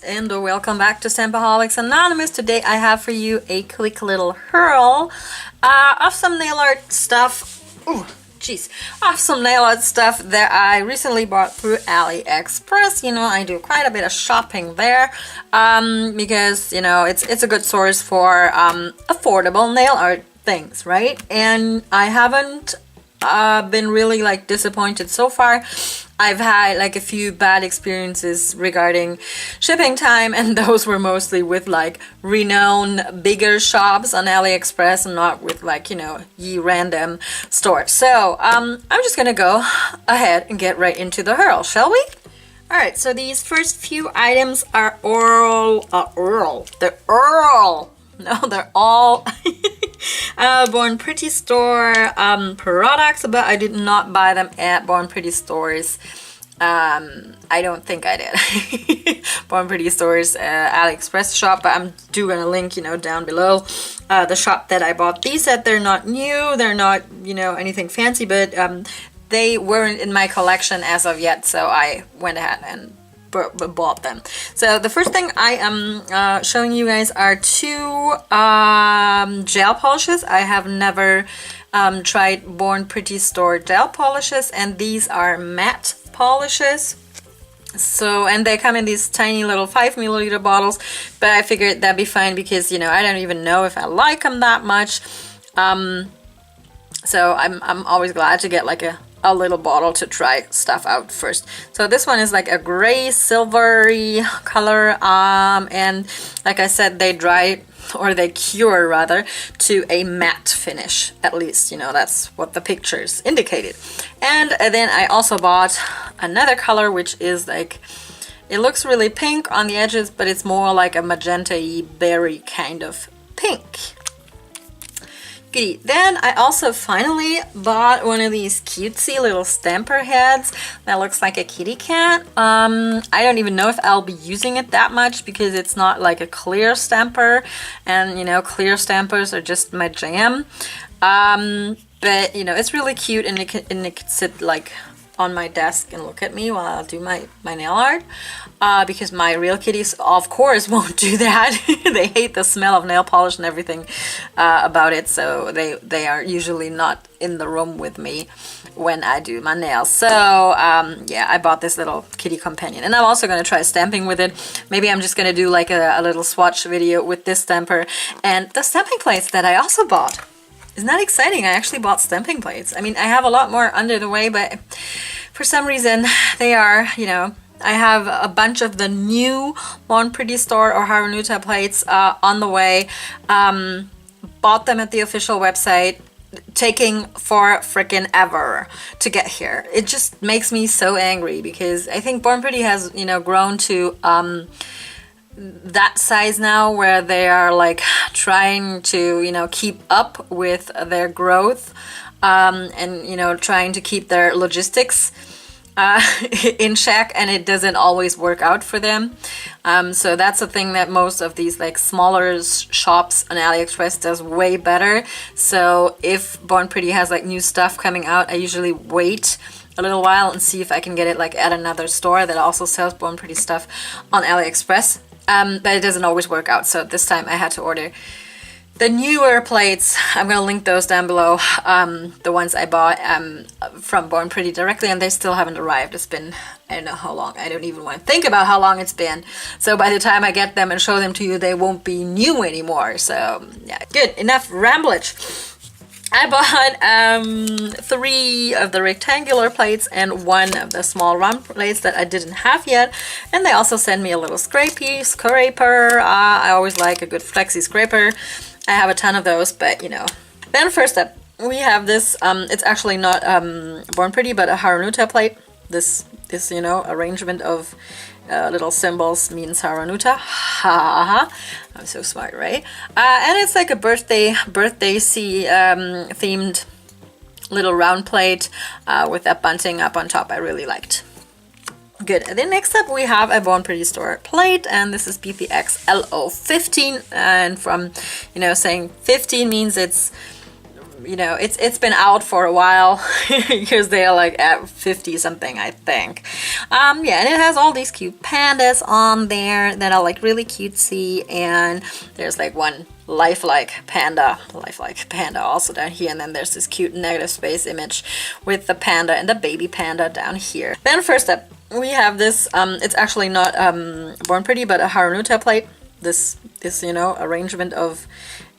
and welcome back to Stampaholics Anonymous. Today I have for you a quick little haul of some nail art stuff. Of some nail art stuff that I recently bought through AliExpress. You know, I do quite a bit of shopping there because, you know, it's a good source for affordable nail art things, right? And I haven't been really like disappointed so far. I've had like a few bad experiences regarding shipping time, and those were mostly with like renowned bigger shops on AliExpress and not with like, you know, random stores. So I'm just gonna go ahead and get right into the haul, shall we? Alright, so these first few items are they're all Bornpretty store products, but I did not buy them at Bornpretty stores. I don't think I did. Bornpretty stores AliExpress shop, but I'm gonna link, you know, down below the shop that I bought these at. They're not new, they're not, you know, anything fancy, but they weren't in my collection as of yet, so I went ahead and bought them. So the first thing I am showing you guys are two gel polishes. I have never tried Bornpretty store gel polishes, and these are matte polishes. So, and they come in these tiny little 5ml bottles, but I figured that'd be fine because, you know, I don't even know if I like them that much. So I'm always glad to get like a little bottle to try stuff out first. So this one is like a gray silvery color, and like I said, they dry, or they cure rather, to a matte finish. At least, you know, that's what the pictures indicated. And then I also bought another color, which is like, it looks really pink on the edges, but it's more like a magenta-y berry kind of pink. Then I also finally bought one of these cutesy little stamper heads that looks like a kitty cat. I don't even know if I'll be using it that much because it's not like a clear stamper, and you know, clear stampers are just my jam. But you know, it's really cute, and it could sit like on my desk and look at me while I do my nail art, because my real kitties of course won't do that. They hate the smell of nail polish and everything about it, so they are usually not in the room with me when I do my nails. So yeah, I bought this little kitty companion, and I'm also going to try stamping with it. Maybe I'm just going to do like a little swatch video with this stamper and the stamping plates that I also bought. Isn't that exciting? I actually bought stamping plates. I mean, I have a lot more under the way, but for some reason they are, you know, I have a bunch of the new Bornpretty store or Harunuta plates on the way. Bought them at the official website, taking for freaking ever to get here. It just makes me so angry because I think Bornpretty has, you know, grown to that size now where they are like trying to, you know, keep up with their growth, and you know, trying to keep their logistics in check, and it doesn't always work out for them. So that's a thing that most of these like smaller shops on AliExpress does way better. So if Bornpretty has like new stuff coming out, I usually wait a little while and see if I can get it like at another store that also sells Bornpretty stuff on AliExpress. But it doesn't always work out, so this time I had to order the newer plates. I'm gonna link those down below, the ones I bought from Bornpretty directly, and they still haven't arrived. It's been, I don't know how long, I don't even want to think about how long it's been. So by the time I get them and show them to you, they won't be new anymore. So yeah, good, enough ramblage. I bought 3 of the rectangular plates and 1 of the small round plates that I didn't have yet, and they also sent me a little scraper. I always like a good flexi scraper. I have a ton of those, but you know. Then first up, we have this, it's actually not Bornpretty, but a Harunuta plate. This, you know, arrangement of little symbols means Harunuta. Ha ha. I'm so smart, right? And it's like a birthday themed little round plate with that bunting up on top. I really liked. Good. And then next up we have a Bornpretty store plate, and this is BPX LO15, and from, you know, saying 15 means it's you know, it's been out for a while because they're like at 50 something, I think. Yeah, and it has all these cute pandas on there that are like really cutesy, and there's like one lifelike panda also down here, and then there's this cute negative space image with the panda and the baby panda down here. Then first up we have this, it's actually not Bornpretty, but a Harunuta plate. This you know, arrangement of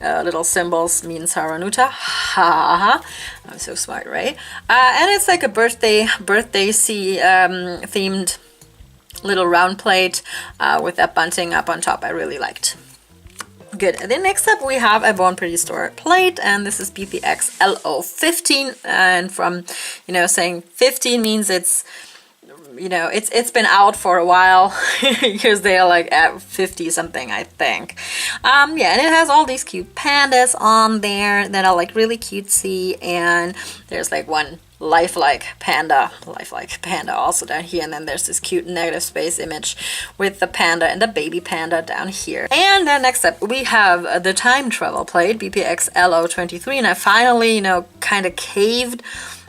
little symbols means Harunuta. Ha ha! I'm so smart, right? And it's like a birthday themed little round plate with that bunting up on top. I really liked. Good. And then next up we have a Bornpretty store plate, and this is BPX LO15. And from, you know, saying 15 means it's, you know, it's been out for a while because they're like at 50 something, I think. Yeah, and it has all these cute pandas on there that are like really cutesy, and there's like one lifelike panda also down here, and then there's this cute negative space image with the panda and the baby panda down here. And then next up we have the time travel plate, BPX LO23, and I finally, you know, kind of caved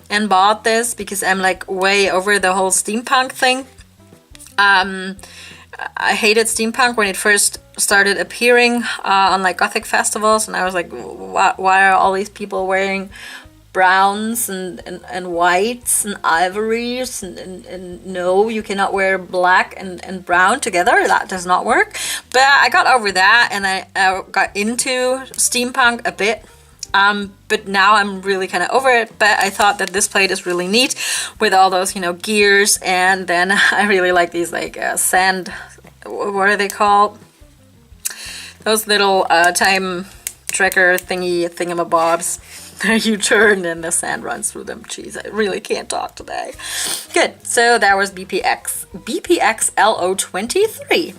and bought this because I'm like way over the whole steampunk thing. I hated steampunk when it first started appearing on like gothic festivals, and I was like, why are all these people wearing browns and whites and ivories, and no, you cannot wear black and brown together. That does not work. But I got over that, and I got into steampunk a bit. But now I'm really kind of over it. But I thought that this plate is really neat with all those, you know, gears. And then I really like these like sand, what are they called? Those little time tracker thingamabobs. You turn and the sand runs through them. Jeez, I really can't talk today. Good. So that was BPX LO23.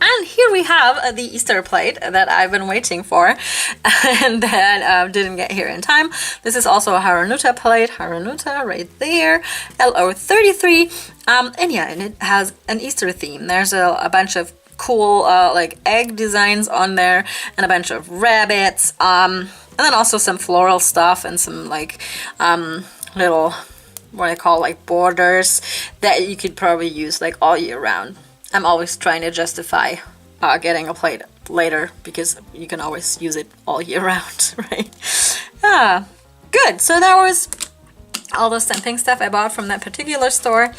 And here we have the Easter plate that I've been waiting for and that didn't get here in time. This is also a Harunuta plate, Harunuta right there, LO33. And yeah, and it has an Easter theme. There's a bunch of cool like egg designs on there, and a bunch of rabbits, and then also some floral stuff and some like little, what I call like borders that you could probably use like all year round. I'm always trying to justify getting a plate later because you can always use it all year round, right? Yeah, good. So that was all the stamping stuff I bought from that particular store.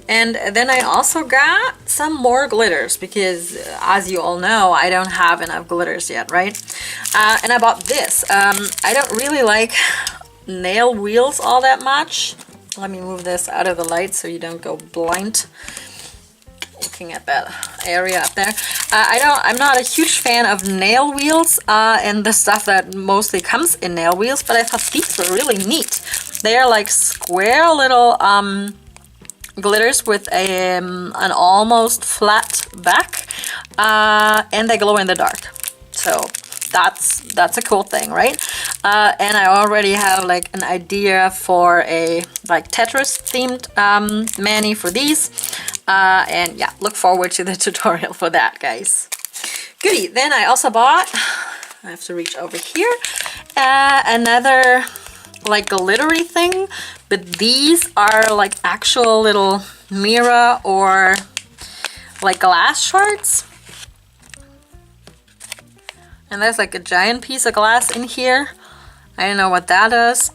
And then I also got some more glitters because, as you all know, I don't have enough glitters yet, right? And I bought this. I don't really like nail wheels all that much. Let me move this out of the light so you don't go blind looking at that area up there. I'm not a huge fan of nail wheels and the stuff that mostly comes in nail wheels, but I thought these were really neat. They are like square little glitters with an almost flat back, and they glow in the dark. So that's a cool thing, right? And I already have like an idea for a like Catrice themed mani for these. And yeah, look forward to the tutorial for that, guys. Goodie. Then I also bought, I have to reach over here, another like glittery thing, but these are like actual little mirror or like glass shards. And there's like a giant piece of glass in here. I don't know what that is,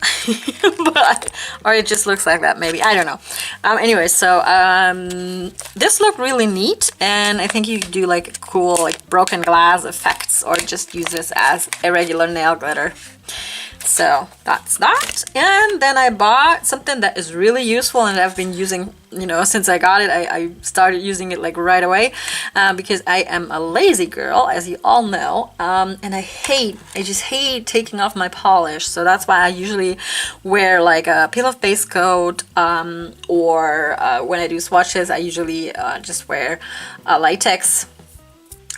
but, or it just looks like that maybe, I don't know. Anyway, so this looked really neat, and I think you could do like cool like broken glass effects or just use this as a regular nail glitter. So that's that. And then I bought something that is really useful and I've been using, you know, since I got it. I started using it like right away because I am a lazy girl, as you all know, and I just hate taking off my polish. So that's why I usually wear like a peel-off base coat, or when I do swatches I usually just wear latex,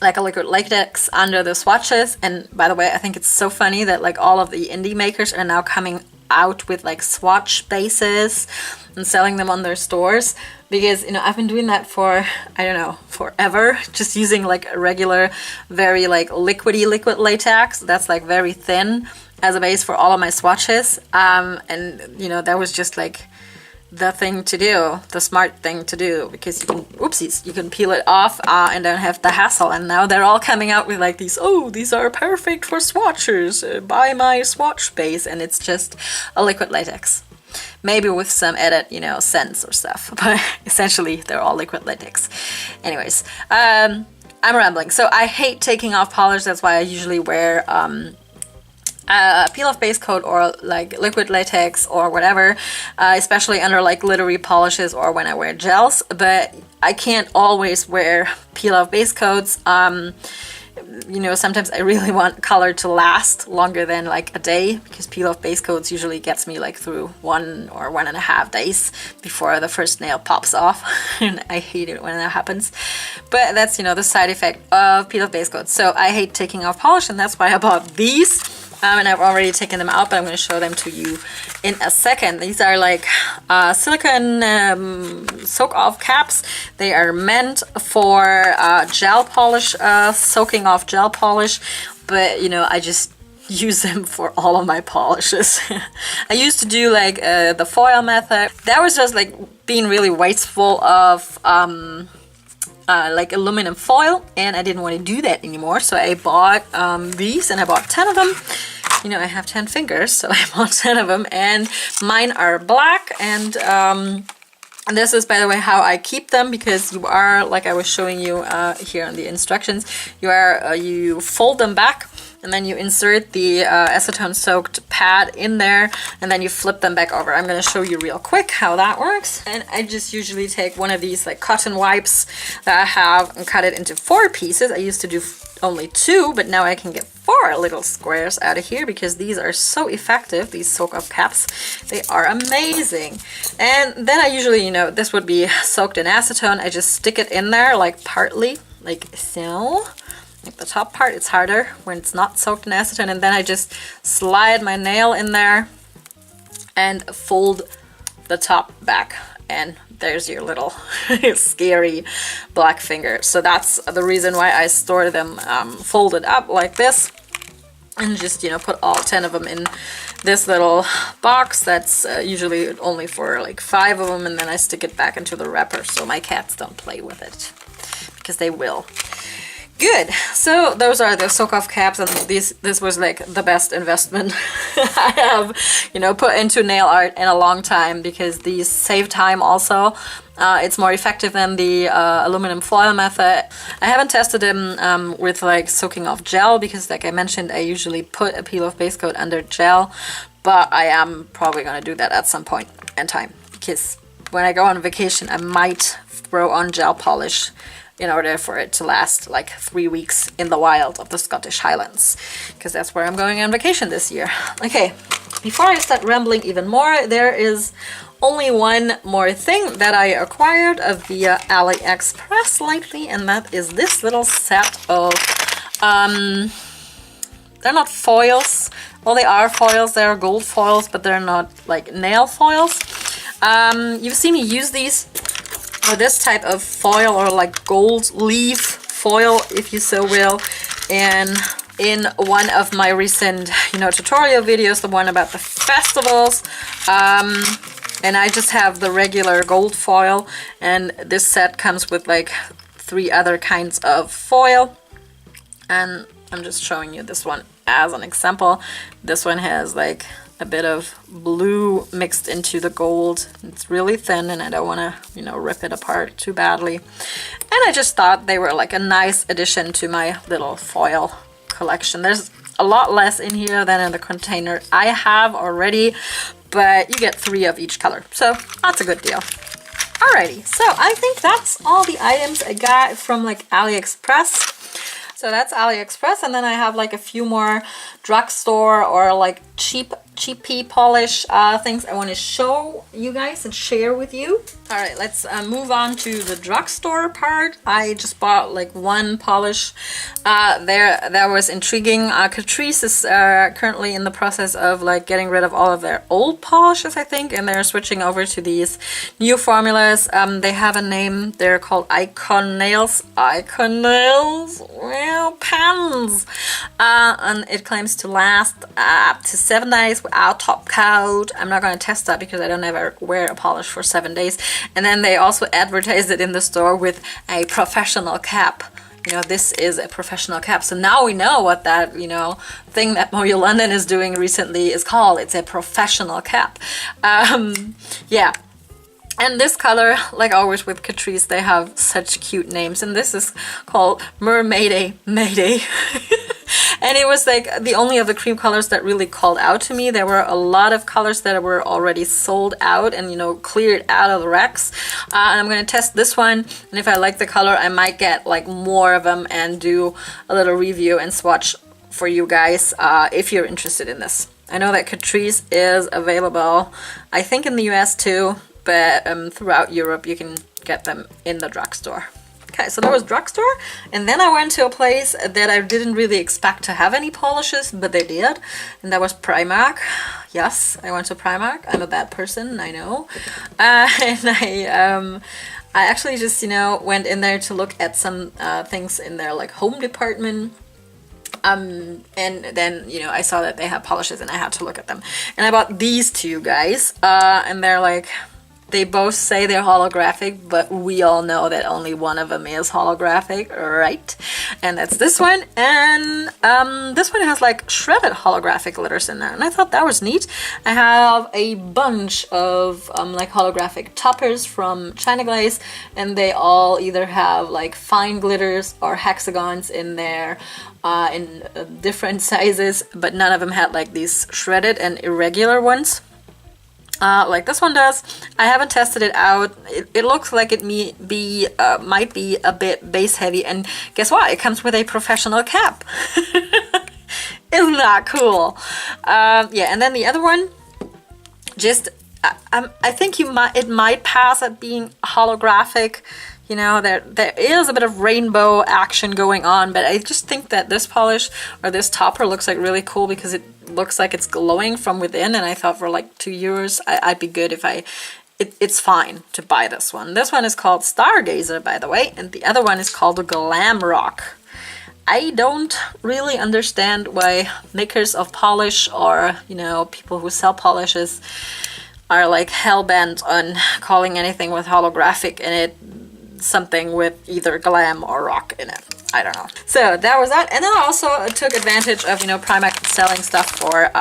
like a liquid latex under the swatches. And by the way, I think it's so funny that like all of the indie makers are now coming out with like swatch bases and selling them on their stores, because, you know, I've been doing that for, I don't know, forever, just using like a regular, very like liquidy liquid latex that's like very thin as a base for all of my swatches. And you know, that was just like the thing to do, the smart thing to do, because you can, oopsies, you can peel it off and don't have the hassle. And now they're all coming out with like these, oh, these are perfect for swatches, buy my swatch base, and it's just a liquid latex. Maybe with some added, you know, scents or stuff, but essentially they're all liquid latex. Anyways, I'm rambling. So I hate taking off polish, that's why I usually wear peel off base coat or like liquid latex or whatever, especially under like glittery polishes or when I wear gels, but I can't always wear peel off base coats. You know, sometimes I really want color to last longer than like a day, because peel off base coats usually gets me like through 1 or 1.5 days before the first nail pops off. And I hate it when that happens, but that's, you know, the side effect of peel off base coats. So I hate taking off polish, and that's why I bought these. And I've already taken them out, but I'm going to show them to you in a second. These are like silicone soak off caps. They are meant for gel polish, soaking off gel polish, but you know, I just use them for all of my polishes. I used to do like the foil method. That was just like being really wasteful of like aluminum foil, and I didn't want to do that anymore, so I bought these, and I bought 10 of them. You know, I have 10 fingers, so I bought 10 of them, and mine are black. And this is, by the way, how I keep them, because you are, like I was showing you here in the instructions, you fold them back, and then you insert the acetone soaked pad in there, and then you flip them back over. I'm going to show you real quick how that works. And I just usually take one of these like cotton wipes that I have and cut it into 4 pieces. I used to do only 2, but now I can get 4 little squares out of here, because these are so effective, these soak up caps. They are amazing. And then I usually, you know, this would be soaked in acetone. I just stick it in there like partly, like so. Like the top part, it's harder when it's not soaked in acetone, and then I just slide my nail in there and fold the top back, and there's your little scary black finger. So that's the reason why I store them folded up like this, and just, you know, put all 10 of them in this little box that's usually only for like 5 of them, and then I stick it back into the wrapper so my cats don't play with it, because they will. Good. So those are the soak off caps, and this was like the best investment I have, you know, put into nail art in a long time, because these save time also. It's more effective than the aluminum foil method. I haven't tested them with like soaking off gel, because like I mentioned, I usually put a peel off base coat under gel, but I am probably going to do that at some point in time, because when I go on vacation I might throw on gel polish in order for it to last like 3 weeks in the wild of the Scottish Highlands, because that's where I'm going on vacation this year. Okay, before I start rambling even more, there is only one more thing that I acquired via AliExpress lately, and that is this little set of, they're not foils. Well, they are foils, they are gold foils, but they're not like nail foils. You've seen me use these, or this type of foil, or like gold leaf foil, if you so will, and in one of my recent, you know, tutorial videos, the one about the festivals, and I just have the regular gold foil, and this set comes with like 3 other kinds of foil, and I'm just showing you this one as an example. This one has like a bit of blue mixed into the gold. It's really thin, and I don't want to, you know, rip it apart too badly. And I just thought they were like a nice addition to my little foil collection. There's a lot less in here than in the container I have already, but you get 3 of each color, so that's a good deal. Alrighty, so I think that's all the items I got from like AliExpress. So that's AliExpress, and then I have like a few more drugstore or like cheap cheapy polish things I want to show you guys and share with you. All right, let's move on to the drugstore part. I just bought like one polish there that was intriguing. Catrice is currently in the process of like getting rid of all of their old polishes, I think, and they're switching over to these new formulas. They have a name. They're called Icon Nails. Icon Nails? Well, pens. And it claims to last up to 7 days without top coat. I'm not going to test that because I don't ever wear a polish for 7 days. And then they also advertised it in the store with a professional cap. You know, this is a professional cap. So now we know what that, you know, thing that Moyo London is doing recently is called. It's a professional cap. Yeah. And this color, like always with Catrice, they have such cute names. And this is called Mermaid Mayday. And it was like the only of the cream colors that really called out to me. There were a lot of colors that were already sold out and, you know, cleared out of the racks. And I'm going to test this one. And if I like the color, I might get like more of them and do a little review and swatch for you guys if you're interested in this. I know that Catrice is available, I think in the US too, but throughout Europe you can get them in the drugstore. Okay, so that was drugstore, and then I went to a place that I didn't really expect to have any polishes, but they did, and that was Primark. Yes, I went to Primark. I'm a bad person, I know. And I actually just, you know, went in there to look at some things in their like home department. And then, you know, I saw that they had polishes and I had to look at them. And I bought these two guys, and they're like, they both say they're holographic, but we all know that only one of them is holographic, right? And that's this one. And this one has like shredded holographic glitters in there. And I thought that was neat. I have a bunch of like holographic toppers from China Glaze, and they all either have like fine glitters or hexagons in there in different sizes, but none of them had like these shredded and irregular ones. Like this one does. I haven't tested it out. It looks like it might be a bit base heavy, and guess what? It comes with a professional cap. Isn't that cool? Yeah, and then the other one, just I think it might pass at being holographic. You know, there is a bit of rainbow action going on, but I just think that this polish or this topper looks like really cool because it looks like it's glowing from within, and I thought for like €2 I'd be good if it's fine to buy this one. This one is called Stargazer, by the way, and the other one is called Glam Rock. I don't really understand why makers of polish or, you know, people who sell polishes are like hell-bent on calling anything with holographic in it something with either glam or rock in it. I don't know. So that was that. And then I also took advantage of, you know, Primark selling stuff for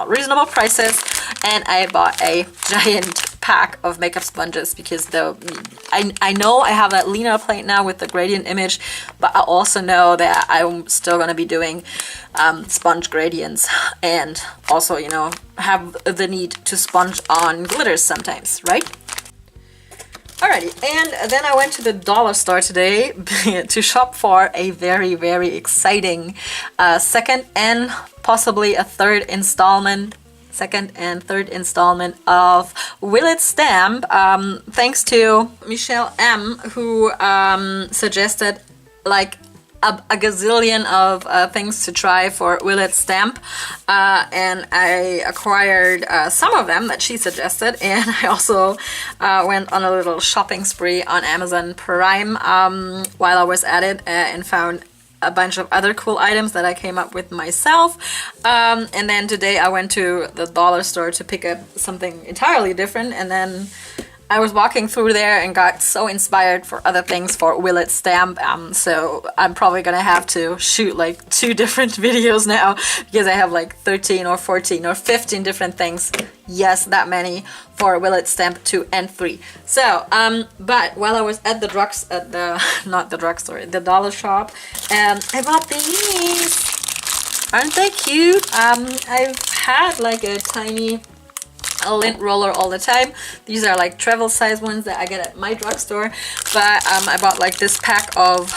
reasonable prices, and I bought a giant pack of makeup sponges because I know I have that Lena plate now with the gradient image, but I also know that I'm still going to be doing sponge gradients and also, you know, have the need to sponge on glitters sometimes, right? Alrighty, and then I went to the dollar store today to shop for a very, very exciting second and possibly a third installment of Will It Stamp, thanks to Michelle M, who suggested like a gazillion of things to try for Will It Stamp, and I acquired some of them that she suggested, and I also went on a little shopping spree on Amazon Prime while I was at it, and found a bunch of other cool items that I came up with myself. And then today I went to the dollar store to pick up something entirely different, and then I was walking through there and got so inspired for other things for Will It Stamp, so I'm probably gonna have to shoot like 2 different videos now because I have like 13 or 14 or 15 different things. Yes, that many for Will It Stamp 2 and 3. So, but while I was at the the dollar shop, I bought these. Aren't they cute? I've had like a tiny lint roller all the time. These are like travel size ones that I get at my drugstore, but I bought like this pack of,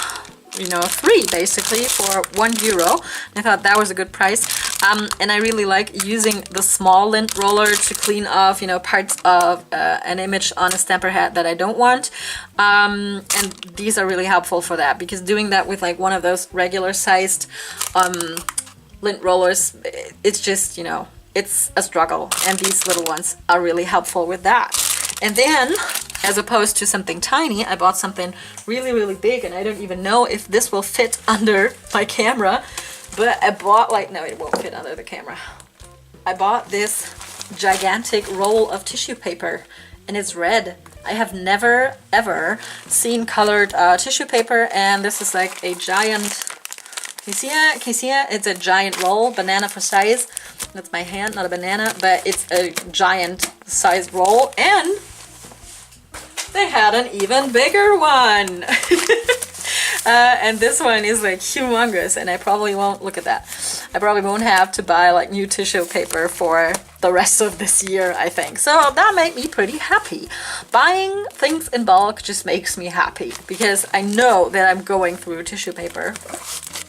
you know, 3 basically for €1. I thought that was a good price. And I really like using the small lint roller to clean off, you know, parts of an image on a stamper head that I don't want. And these are really helpful for that, because doing that with like one of those regular sized lint rollers, it's just, you know, it's a struggle, and these little ones are really helpful with that. And then, as opposed to something tiny, I bought something really, really big, and I don't even know if this will fit under my camera, but I bought like, no, it won't fit under the camera. I bought this gigantic roll of tissue paper, and it's red. I have never, ever seen colored tissue paper, and this is like a giant, can you see it? Can you see it? It's a giant roll, banana for size. That's my hand, not a banana, but it's a giant size roll, and they had an even bigger one. And this one is like humongous, and I probably won't, look at that, I probably won't have to buy like new tissue paper for the rest of this year, I think. So that made me pretty happy. Buying things in bulk just makes me happy, because I know that I'm going through tissue paper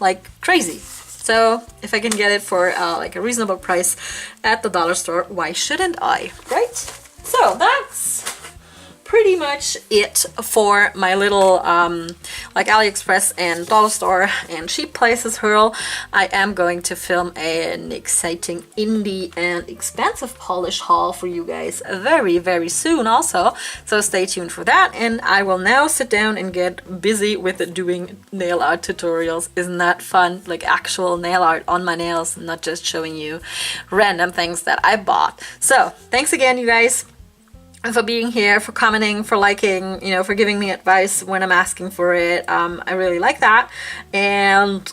like crazy. So if I can get it for like a reasonable price at the dollar store, why shouldn't I, right? So that's pretty much it for my little like AliExpress and dollar store and cheap places haul. I am going to film an exciting indie and expensive polish haul for you guys very, very soon also, so stay tuned for that. And I will now sit down and get busy with doing nail art tutorials. Isn't that fun? Like actual nail art on my nails, not just showing you random things that I bought. So thanks again, you guys, for being here, for commenting, for liking, you know, for giving me advice when I'm asking for it. I really like that. And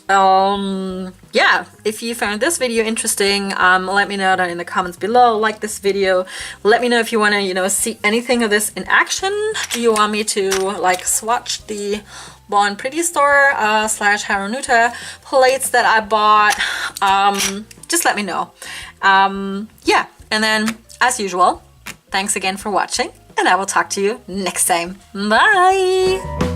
yeah, if you found this video interesting, let me know down in the comments below. Like this video. Let me know if you want to, you know, see anything of this in action. Do you want me to like swatch the Bornpretty store slash Harunuta plates that I bought? Just let me know. Yeah, and then as usual, thanks again for watching, and I will talk to you next time. Bye!